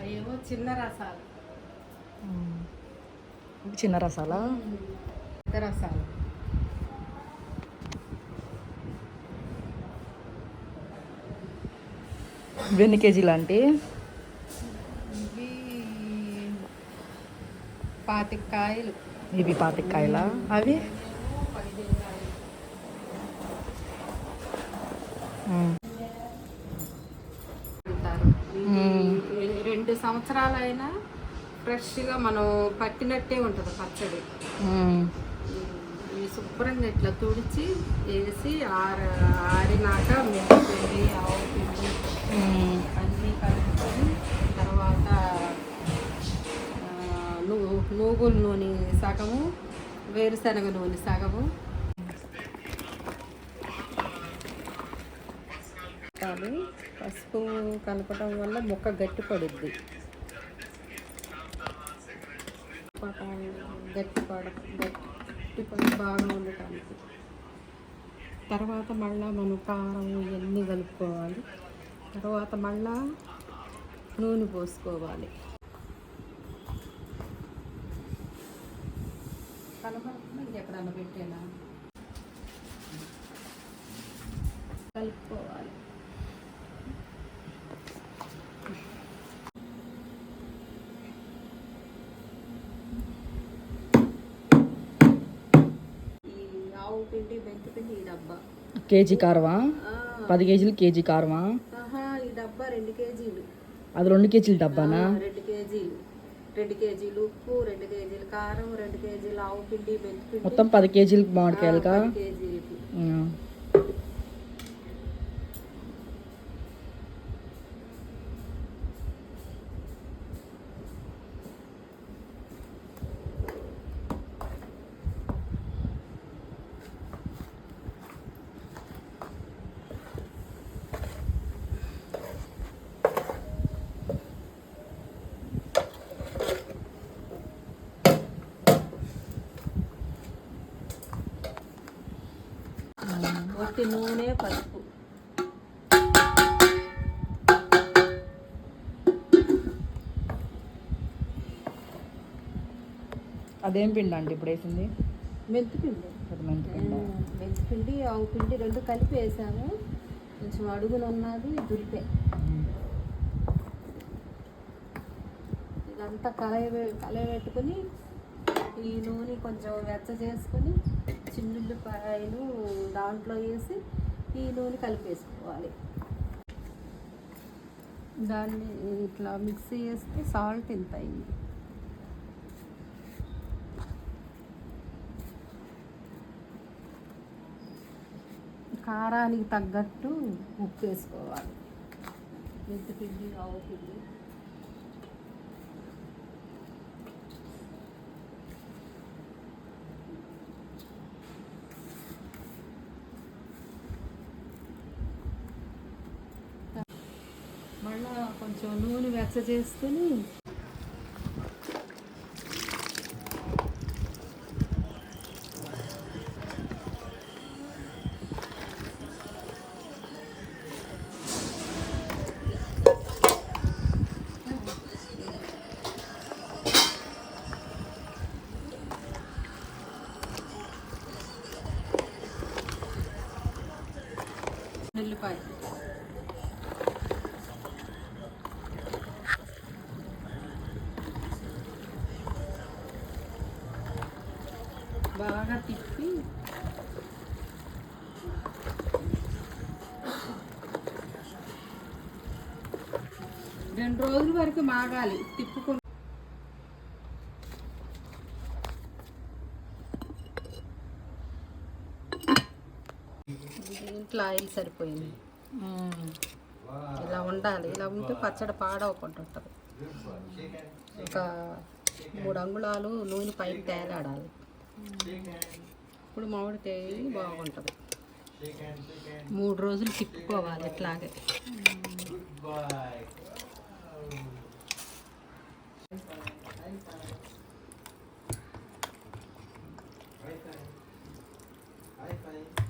అయ్యేమో చిన్న రసాలు. చిన్న రసాలా? పెద్ద రసాలు. ఇవి ఎన్ని కేజీలు అంటే? ఇవి 25 కాయలు. ఇవి 25 కాయలా? అవి 15 కాయలు. 2 సంవత్సరాలైనా ఫ్రెష్గా మనం పట్టినట్టే ఉంటుంది పచ్చడి. ఇవి శుభ్రంగా ఇట్లా తుడిచి వేసి ఆరినాక మెంతిపిండి, ఆవు పిండి అన్నీ కలుపుకొని తర్వాత నువ్వుల నూనె సగము, వేరుశనగ నూనె సగము పసుపు కలపడం వల్ల ముక్క గట్టి పడుద్ది. గట్టి పడి బాగా ఉండటానికి. తర్వాత మళ్ళీ మనం కారం ఇవన్నీ కలుపుకోవాలి. తర్వాత మళ్ళా నూనె పోసుకోవాలి. కలపకుండా ఇంకెక్కడన్నా పెట్టేనా కలుపుకోవాలి. ఆవు పిండి, మెంతి పిండి ఈ డబ్బా. కేజీ కారమా? 10 కేజీలు కేజీ కారమా? ఈ డబ్బా 2 కేజీలు. అది 2 కేజీల డబ్బానా? 2 కేజీలు. 2 కేజీలు ఉప్పు, 2 కేజీలు కారం, 2 కేజీలు ఆవు పిండి, మెంతి పిండి. మొత్తం 10 కేజీలు మామిడికాయలుగా? 10 కేజీలకి. ఒట్టి నూనె, పసుపు. అదేం పిండి అండి ఇప్పుడు వేసింది? మెంతిపిండి. మెంతిపిండి, ఆవు పిండి 2 కలిపి వేసాము. కొంచెం అడుగున ఉన్నది దులిపే. ఇదంతా కలయబెట్టుకుని ఈ నూనె కొంచెం వెచ్చ చేసుకుని చిన్నుల్లిపాయలు దాంట్లో వేసి ఈ నూనె కలిపేసుకోవాలి. దాన్ని ఇట్లా మిక్సీ చేస్తే సాల్ట్ ఇంత అయింది. కారానికి తగ్గట్టు ఉప్పు వేసుకోవాలి. మెంతిపిండి, ఆవు పిండి. మళ్ళా కొంచెం నూనె వెచ్చ చేసుకుని ఉల్లిపాయ బాగా తిప్పి రెండు రోజుల వరకు మాగాలి. తిప్పుకొని దీంట్లో ఆయిల్ సరిపోయింది. ఇలా ఉండాలి. ఇలా ఉంటే పచ్చడి పాడవకుండా ఉంటుంది. ఒక 3 అంగుళాలు నూనె పైకి తేలాడాలి. ఇప్పుడు మామిడికాయ బాగుంటుంది. 3 రోజులు తిప్పుకోవాలి ఇట్లాగే. Bye.